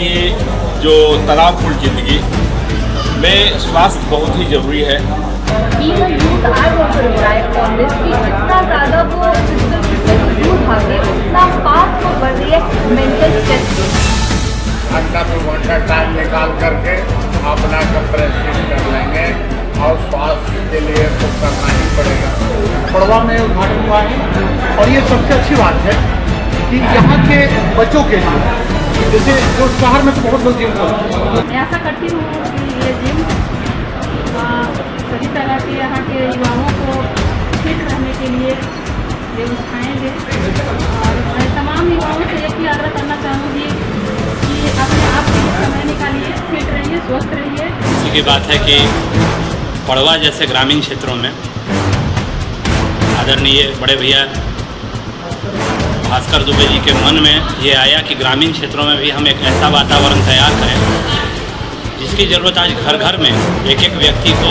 कि जो तनावपूर्ण ज़िंदगी में स्वास्थ्य बहुत ही ज़रूरी है। Even youth are also relying on this कि जितना ज़्यादा वो फिजिकल फिटनेस से दूर भागे उतना फास्ट वो बढ़ रही है मेंटल स्ट्रेस। घंटा 2 घंटा टाइम निकाल करके अपना कंप्रेशन कर लेंगे और स्वास्थ्य के लिए तो करना ही पड़ेगा। पड़वा में उद्घाटन हुआ है और ये सबसे अच्छी बात है कि यहाँ के बच्चों के लिए, जैसे जो शहर में तो बहुत लोग जिम करते हैं। मैं ऐसा करती हूँ कि ये जिम सभी तरह के यहाँ के युवाओं को फिट रहने के लिए व्यवस्थाएँ दें और मैं तमाम युवाओं से एक ही आग्रह करना चाहूँगी कि अपने आप के लिए समय निकालिए, फिट रहिए, स्वस्थ रहिए। इसी की बात है कि पड़वा जैसे ग्रामीण क्षेत्रों में आदरणीय बड़े भैया भास्कर दुबे जी के मन में ये आया कि ग्रामीण क्षेत्रों में भी हम एक ऐसा वातावरण तैयार करें जिसकी ज़रूरत आज घर घर में एक एक व्यक्ति को,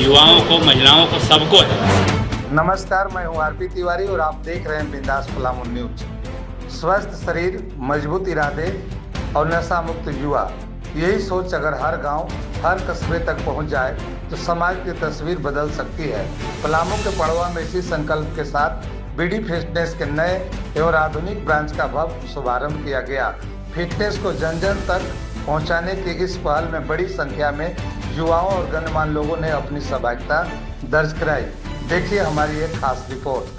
युवाओं को, महिलाओं को, सबको है। नमस्कार, मैं हूं आरपी तिवारी और आप देख रहे हैं बिंदास पलामू न्यूज। स्वस्थ शरीर, मजबूत इरादे और नशा मुक्त युवा, यही सोच अगर हर गांव, हर कस्बे तक पहुंच जाए तो समाज की तस्वीर बदल सकती है। पलामू के पड़वा में इसी संकल्प के साथ बीडी फिटनेस के नए एवं आधुनिक ब्रांच का भव्य शुभारंभ किया गया। फिटनेस को जन जन तक पहुंचाने की इस पहल में बड़ी संख्या में युवाओं और गणमान्य लोगों ने अपनी सहभागिता दर्ज कराई। देखिए हमारी एक खास रिपोर्ट।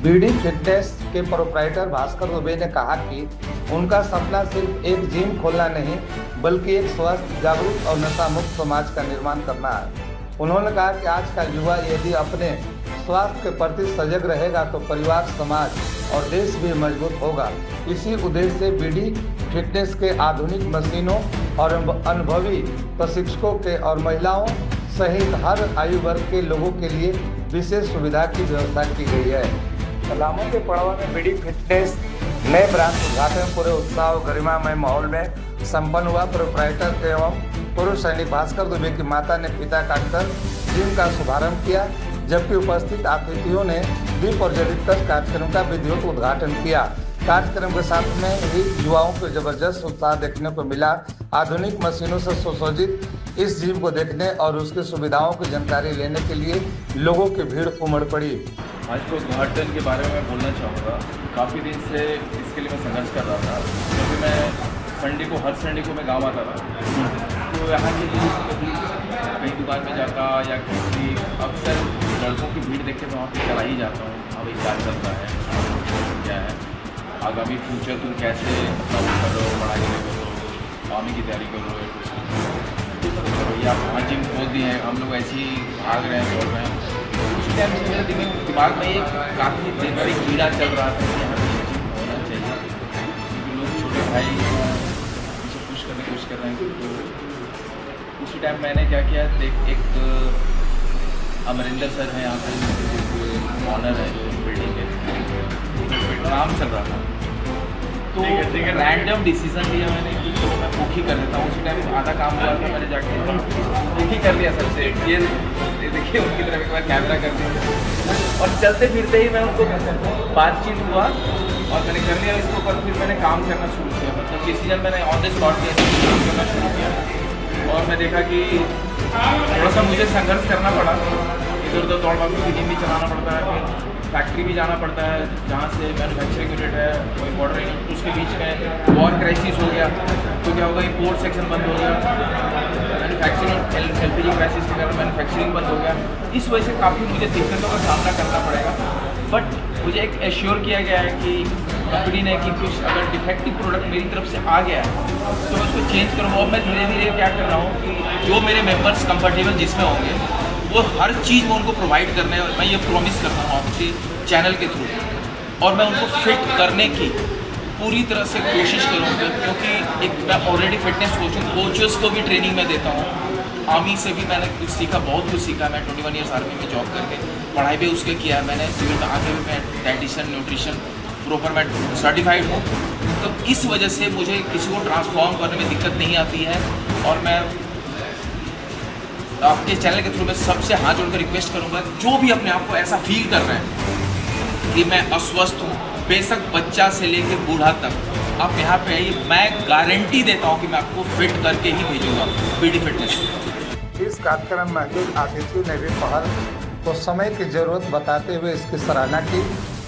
बीडी फिटनेस के प्रोप्राइटर भास्कर दुबे ने कहा कि उनका सपना सिर्फ एक जिम खोलना नहीं बल्कि एक स्वस्थ, जागरूक और नशा मुक्त समाज का निर्माण करना है। उन्होंने कहा कि आज का युवा यदि अपने स्वास्थ्य के प्रति सजग रहेगा तो परिवार, समाज और देश भी मजबूत होगा। इसी उद्देश्य से बीडी फिटनेस के आधुनिक मशीनों और अनुभवी प्रशिक्षकों के और महिलाओं सहित हर आयु वर्ग के लोगों के लिए विशेष सुविधा की व्यवस्था की गई है। पलामू के पड़वा में बीडी फिटनेस नए ब्रांच उद्घाटन पूरे उत्साह और गरिमामय माहौल में संपन्न हुआ। प्रोप्राइटर एवं पूर्व सैनिक भास्कर दुबे की माता ने फीता काटकर जिम का शुभारंभ किया, जबकि उपस्थित अतिथियों ने दीप और जलित कर कार्यक्रम का विधिवत उद्घाटन किया। कार्यक्रम के साथ में ही युवाओं को जबरदस्त उत्साह देखने को मिला। आधुनिक मशीनों से सुसज्जित इस जिम को देखने और उसकी सुविधाओं की जानकारी लेने के लिए लोगों की भीड़ उमड़ पड़ी। आज के उद्घाटन के बारे में मैं बोलना चाहूँगा। काफ़ी दिन से इसके लिए मैं संघर्ष कर रहा था, क्योंकि मैं हर संडे को मैं गाँव आता था, तो यहाँ के लिए कभी कहीं दुकान में जाता या किसी अक्सर लड़कों की भीड़ देख के मैं वहाँ पर चला ही जाता हूँ। हाँ भाई, क्या चलता है, क्या है आगामी फ्यूचर, तुम कैसे अपना कर रहे हो, पढ़ाई करो, आर्मी की तैयारी करो, या वहाँ जिम खोल दिए हैं, हम लोग ऐसे ही भाग रहे हैं, दौड़ रहे हैं। उस टाइम से मेरे दिमाग में एक काफ़ी देर से कीड़ा चल रहा था कि यहाँ पर जिम होना चाहिए, क्योंकि लोग छोटे भाई मुझे पुश करने की कोशिश कर रहे हैं। तो उसी टाइम मैंने क्या किया, एक अमरिंदर सर हैं यहाँ पर, ऑनर है जो बिल्डिंग के, काम चल रहा था, तो रैंडम डिसीजन लिया मैंने कि चलो मैं कुक ही कर देता हूँ। उसी टाइम आधा काम हुआ था, मैंने जाके कुक ही कर दिया सबसे। ये देखिए, उनकी तरफ एक बार कैमरा कर दिया और चलते फिरते ही मैं उनको बातचीत हुआ और मैंने कर लिया इसको। पर फिर मैंने काम करना शुरू किया, मतलब डिसीजन मैंने ऑन द स्पॉट काम करना शुरू किया। और मैं देखा कि थोड़ा सा मुझे संघर्ष करना पड़ा, इधर उधर दौड़ भाग की टीम भी चलाना पड़ता है, फिर फैक्ट्री भी जाना पड़ता है जहाँ से मैन्युफैक्चरिंग यूनिट है, कोई बॉर्डर, उसके बीच में वॉर क्राइसिस हो गया, तो गया होगा, इम्पोर्ट सेक्शन बंद हो गया, मैन्युफैक्चरिंग LPG क्राइसिस के कारण मैन्युफैक्चरिंग बंद हो गया। इस वजह से काफ़ी मुझे दिक्कतों का सामना करना पड़ेगा। बट मुझे एक एश्योर किया गया है कि कंपनी ने कि कुछ अगर डिफेक्टिव प्रोडक्ट मेरी तरफ से आ गया है तो मैं उसको चेंज करूँगा। और मैं धीरे धीरे क्या कर रहा हूँ कि जो मेरे मेंबर्स कंफर्टेबल जिसमें होंगे वो हर चीज़ में उनको प्रोवाइड करने, मैं ये प्रॉमिस करता हूँ आपसे चैनल के थ्रू, और मैं उनको फिट करने की पूरी तरह से कोशिश करूँगा। क्योंकि एक मैं ऑलरेडी फिटनेस कोचेस को भी ट्रेनिंग में देता हूँ। आर्मी से भी मैंने कुछ सीखा, बहुत कुछ सीखा। मैं 21 ईयर्स आर्मी में जॉब करके पढ़ाई भी उसके किया है मैंने। सिविल में आगे भी मैं डाइटिशियन न्यूट्रिशन प्रॉपर मैं सर्टिफाइड हूँ। तो इस वजह से मुझे किसी को ट्रांसफॉर्म करने में दिक्कत नहीं आती है। और मैं आपके चैनल के थ्रू मैं सबसे हाथ जोड़कर रिक्वेस्ट करूँगा, जो भी अपने आप को ऐसा फील कर रहे हैं कि मैं अस्वस्थ हूँ, बेशक बच्चा से लेकर बूढ़ा तक, आप यहाँ पे आइए। मैं गारंटी देता हूँ कि मैं आपको फिट करके ही भेजूँगा BD फिटनेस। इस कार्यक्रम में अतिथियों ने भी पहल को समय की जरूरत बताते हुए इसकी सराहना की।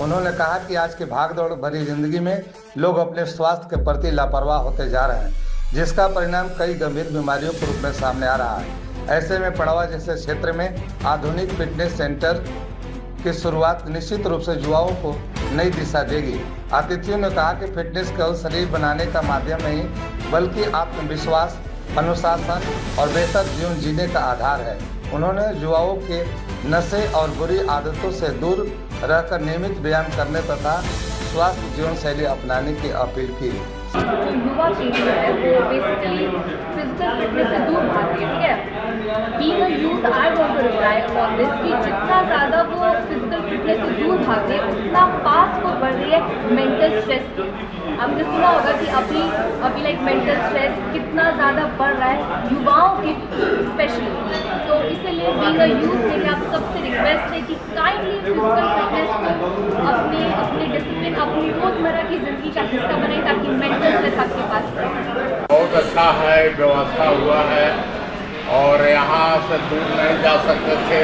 उन्होंने कहा कि आज की भागदौड़ भरी जिंदगी में लोग अपने स्वास्थ्य के प्रति लापरवाह होते जा रहे हैं, जिसका परिणाम कई गंभीर बीमारियों के रूप में सामने आ रहा है। ऐसे में पड़वा जैसे क्षेत्र में आधुनिक फिटनेस सेंटर की शुरुआत निश्चित रूप से युवाओं को नई दिशा देगी। अतिथियों ने कहा कि फिटनेस केवल शरीर बनाने का माध्यम नहीं, बल्कि आत्मविश्वास, अनुशासन और बेहतर जीवन जीने का आधार है। उन्होंने युवाओं के नशे और बुरी आदतों से दूर रहकर नियमित व्यायाम करने तथा स्वास्थ्य जीवन शैली अपनाने की अपील की। जो युवा पीढ़ी है वो बेसिकली फिजिकल फिटनेस से दूर भागती है, ठीक है। Being a youth I want to reply on this कि जितना ज़्यादा वो फिजिकल फिटनेस से दूर भागती है उतना फास्ट वो बढ़ रही है मेंटल स्ट्रेस की। आपने सुना होगा कि अभी लाइक मेंटल स्ट्रेस कितना ज़्यादा बढ़ रहा है युवाओं की स्पेशली। तो इसीलिए बीइंग अ यूथ के लिए आप सबसे रिक्वेस्ट है कि काइंडली फिजिकल फिटनेस को अपने डिसिप्लिन, अपनी रोज़मर्रा की ज़िंदगी का हिस्सा बनाएं ताकि मेंटल स्ट्रेस आपके पास रहे। बहुत अच्छा है, व्यवस्था हुआ है और यहाँ से दूर नहीं जा सकते थे,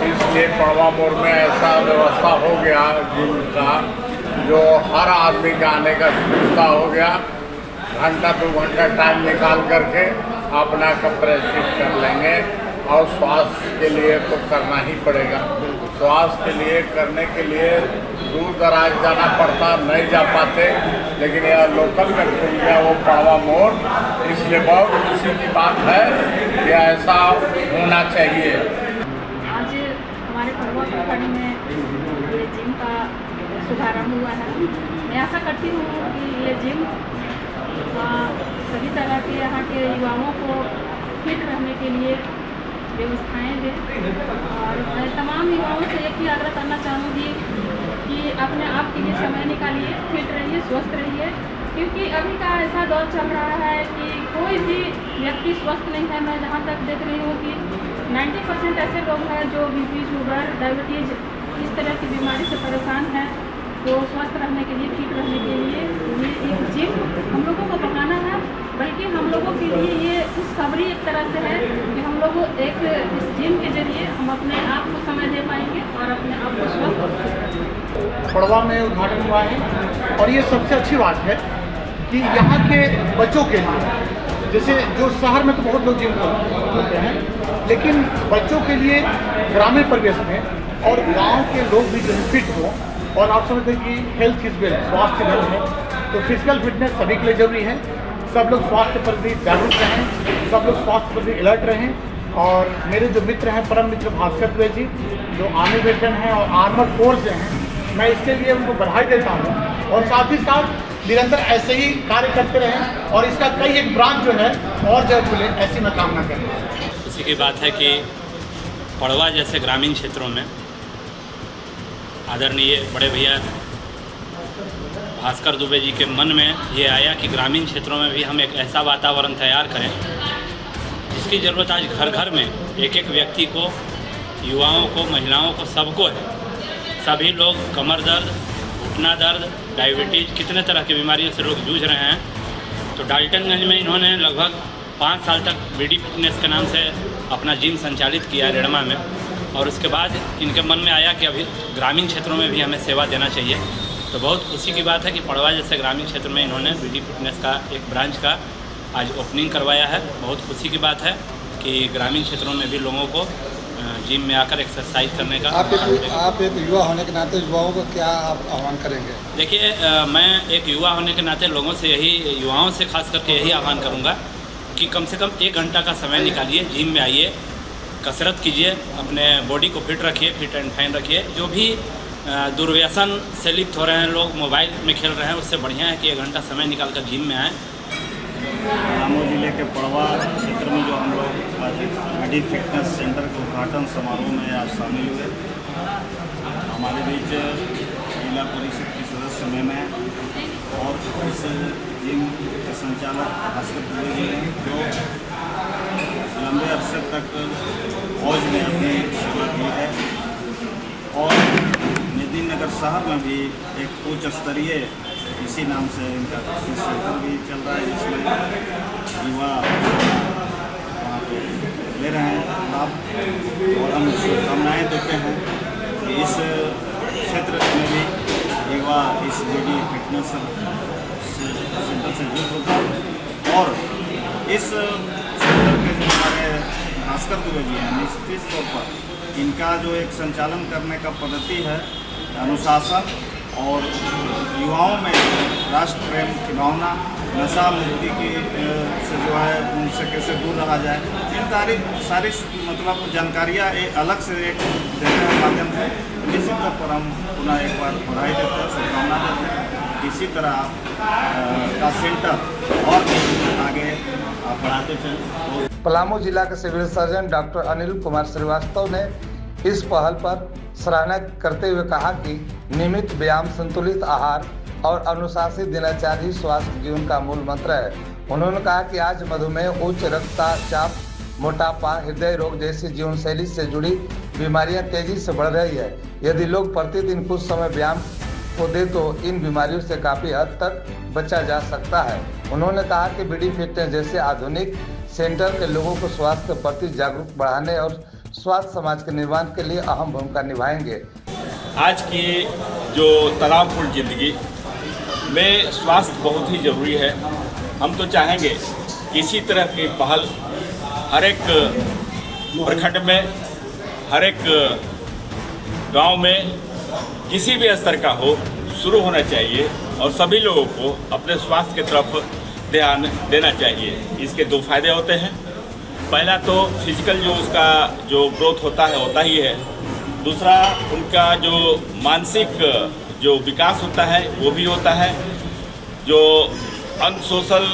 इसलिए पड़वा मोड़ में ऐसा व्यवस्था हो गया जिम का, जो हर आदमी के आने का सुविधा हो गया। घंटा 2 घंटा टाइम निकाल करके अपना कंप्रेसिव कर लेंगे। और स्वास्थ्य के लिए तो करना ही पड़ेगा। स्वास्थ्य के लिए करने के लिए दूर दराज जाना पड़ता, नहीं जा पाते, लेकिन यह लोकल में खुल गया वो पड़वा मोड़, इसलिए बहुत खुशी की बात है कि ऐसा होना चाहिए। आज हमारे पड़वा प्रखंड में ये जिम का शुभारंभ हुआ है। मैं आशा करती हूँ कि ये जिम सभी तरह के यहाँ के युवाओं को फिट रहने के लिए व्यवस्थाएं दें। और मैं तमाम युवाओं से एक ही आग्रह करना चाहूँगी कि अपने आप के लिए समय निकालिए, फिट रहिए, स्वस्थ रहिए। क्योंकि अभी का ऐसा दौर चल रहा है कि कोई भी व्यक्ति स्वस्थ नहीं है। मैं जहाँ तक देख रही हूँ कि 90% ऐसे लोग हैं जो BP, शुगर, डायबिटीज इस तरह की बीमारी से परेशान हैं। तो स्वस्थ रहने के लिए, फिट रहने के लिए ये एक जिम हम लोगों को बनाना है, बल्कि हम लोगों के लिए ये खुशखबरी एक तरह से है कि हम लोग एक इस जिम के जरिए हम अपने आप को समय दे पाएंगे और अपने आप को स्वस्थ और फिट रखेंगे। पड़वा में उद्घाटन हुआ है और ये सबसे अच्छी बात है कि यहाँ के बच्चों के लिए, जैसे जो शहर में तो बहुत लोग जिम करते हैं, लेकिन बच्चों के लिए ग्रामीण परिवेश में और गांव के लोग भी जो फिट हो, और आप समझते हैं कि हेल्थ इज वेल्थ, स्वास्थ्य धन है, तो फिजिकल फिटनेस सभी के लिए जरूरी है। सब लोग स्वास्थ्य पर भी जागरूक रहें, सब लोग स्वास्थ्य पर भी अलर्ट रहें। और मेरे जो मित्र हैं, परम मित्र भास्कर दुबे जी, जो आर्मी वेटरन हैं और आर्मर फोर्स से हैं, मैं इसके लिए उनको बधाई देता हूँ। और साथ ही साथ निरंतर ऐसे ही कार्य करते रहें और इसका कई एक ब्रांच जो है और जगह खुले, ऐसी मैं कामना करूँ। इसी की बात है कि पड़वा जैसे ग्रामीण क्षेत्रों में आदरणीय बड़े भैया भास्कर दुबे जी के मन में ये आया कि ग्रामीण क्षेत्रों में भी हम एक ऐसा वातावरण तैयार करें जिसकी ज़रूरत आज घर घर में एक एक व्यक्ति को, युवाओं को, महिलाओं को, सबको है। सभी लोग कमर दर्द, घुटना दर्द, डायबिटीज़, कितने तरह की बीमारियों से लोग जूझ रहे हैं। तो डाल्टनगंज में इन्होंने लगभग 5 साल तक BD फिटनेस के नाम से अपना जिम संचालित किया है रेड़मा में। और उसके बाद इनके मन में आया कि अभी ग्रामीण क्षेत्रों में भी हमें सेवा देना चाहिए। तो बहुत खुशी की बात है कि पड़वा जैसे ग्रामीण क्षेत्र में इन्होंने BD फिटनेस का एक ब्रांच का आज ओपनिंग करवाया है। बहुत खुशी की बात है कि ग्रामीण क्षेत्रों में भी लोगों को जिम में आकर एक्सरसाइज करने का आप एक युवा होने के नाते युवाओं को क्या आप आह्वान करेंगे? देखिए, मैं एक युवा होने के नाते लोगों से युवाओं से खास करके यही आह्वान करूंगा कि कम से कम 1 घंटा का समय निकालिए, जिम में आइए, कसरत कीजिए, अपने बॉडी को फिट रखिए, फिट एंड फाइन रखिए। जो भी दुर्व्यसन से लिप्त हो रहे हैं लोग, मोबाइल में खेल रहे हैं, उससे बढ़िया है कि 1 घंटा समय निकालकर जिम में आएँ। पलामू जिले के पड़वा क्षेत्र में जो हम लोग आज बड़ी फिटनेस सेंटर के उद्घाटन समारोह में आज शामिल हुए। हमारे बीच जिला परिषद की सदस्य मैम और इस जिम के संचालक भास्कर दुबे जी हैं, जो लंबे अरसे तक फौज में अपनी सेवा की है और मेदिनीनगर शहर में भी एक उच्च स्तरीय इसी नाम से इनका फिटनेस सेंटर भी चल रहा है, जिसमें युवा वहाँ पे ले रहे हैं लाभ। और हम शुभकामनाएँ देते हैं कि इस क्षेत्र में भी युवा इस बॉडी फिटनेस सेंटर से जुड़ होगा। और इस सेंटर के जो हमारे भास्कर दुबे जी हैं, निश्चित तौर पर इनका जो एक संचालन करने का पद्धति है, अनुशासन और युवाओं में राष्ट्र प्रेम की भावना, नशा मुक्ति की से जो है उनसे कैसे दूर रहा जाए, इन सारी मतलब जानकारियाँ अलग से एक देने के माध्यम से निश्चित तौर पर हम पुनः एक बार बधाई देते हैं, शुभकामना देते हैं। इसी तरह का सेंटर और आगे बढ़ाते चलें। पलामू जिला के civil surgeon doctor Anil Kumar Srivastava ने इस पहल पर सराहना करते हुए कहा कि नियमित व्यायाम, संतुलित आहार और अनुशासित दिनचर्या ही स्वास्थ्य जीवन का मूल मंत्र है। उन्होंने कहा कि आज मधुमेह, उच्च रक्तचाप, मोटापा, हृदय रोग जैसी जीवन शैली से जुड़ी बीमारियां तेजी से बढ़ रही है। यदि लोग प्रतिदिन कुछ समय व्यायाम को दे तो इन बीमारियों से काफ़ी हद तक बचा जा सकता है। उन्होंने कहा कि बीडी फिटनेस जैसे आधुनिक सेंटर के लोगों को स्वास्थ्य के प्रति जागरूक बढ़ाने और स्वास्थ्य समाज के निर्माण के लिए अहम भूमिका निभाएंगे। आज की जो तनावपूर्ण जिंदगी में स्वास्थ्य बहुत ही ज़रूरी है। हम तो चाहेंगे कि इसी तरह की पहल हर एक प्रखंड में, हर एक गांव में, किसी भी स्तर का हो, शुरू होना चाहिए और सभी लोगों को अपने स्वास्थ्य की तरफ ध्यान देना चाहिए। इसके 2 फायदे होते हैं। पहला तो फिजिकल जो उसका जो ग्रोथ होता ही है। दूसरा, उनका जो मानसिक जो विकास होता है वो भी होता है। जो अनसोशल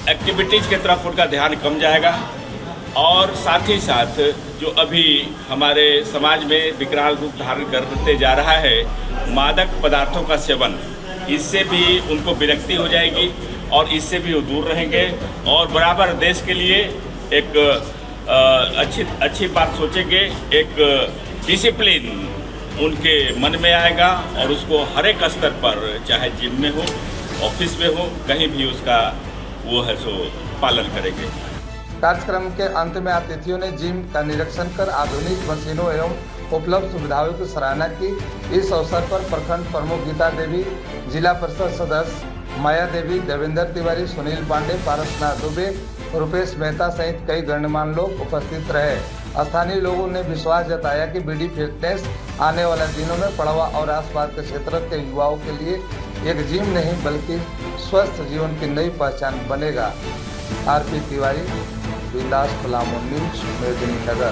एक्टिविटीज़ की तरफ उनका ध्यान कम जाएगा और साथ ही साथ जो अभी हमारे समाज में विकराल रूप धारण करते जा रहा है मादक पदार्थों का सेवन, इससे भी उनको विरक्ति हो जाएगी और इससे भी वो दूर रहेंगे और बराबर देश के लिए एक अच्छी बात सोचेंगे। एक डिसिप्लिन उनके मन में आएगा और उसको हर एक स्तर पर, चाहे जिम में हो, ऑफिस में हो, कहीं भी उसका वो है सो पालन करेंगे। कार्यक्रम के अंत में अतिथियों ने जिम का निरीक्षण कर आधुनिक मशीनों एवं उपलब्ध सुविधाओं की सराहना की। इस अवसर पर प्रखंड प्रमुख गीता देवी, जिला परिषद सदस्य माया देवी, देवेंद्र तिवारी, सुनील पांडे, पारसनाथ दुबे, रुपेश मेहता सहित कई गणमान्य लोग उपस्थित रहे। स्थानीय लोगों ने विश्वास जताया कि बीडी फिटनेस आने वाले दिनों में पड़वा और आसपास के क्षेत्र के युवाओं के लिए एक जिम नहीं बल्कि स्वस्थ जीवन की नई पहचान बनेगा। आरपी तिवारी, बिंदास, पलामू न्यूज, मेदिनीनगर।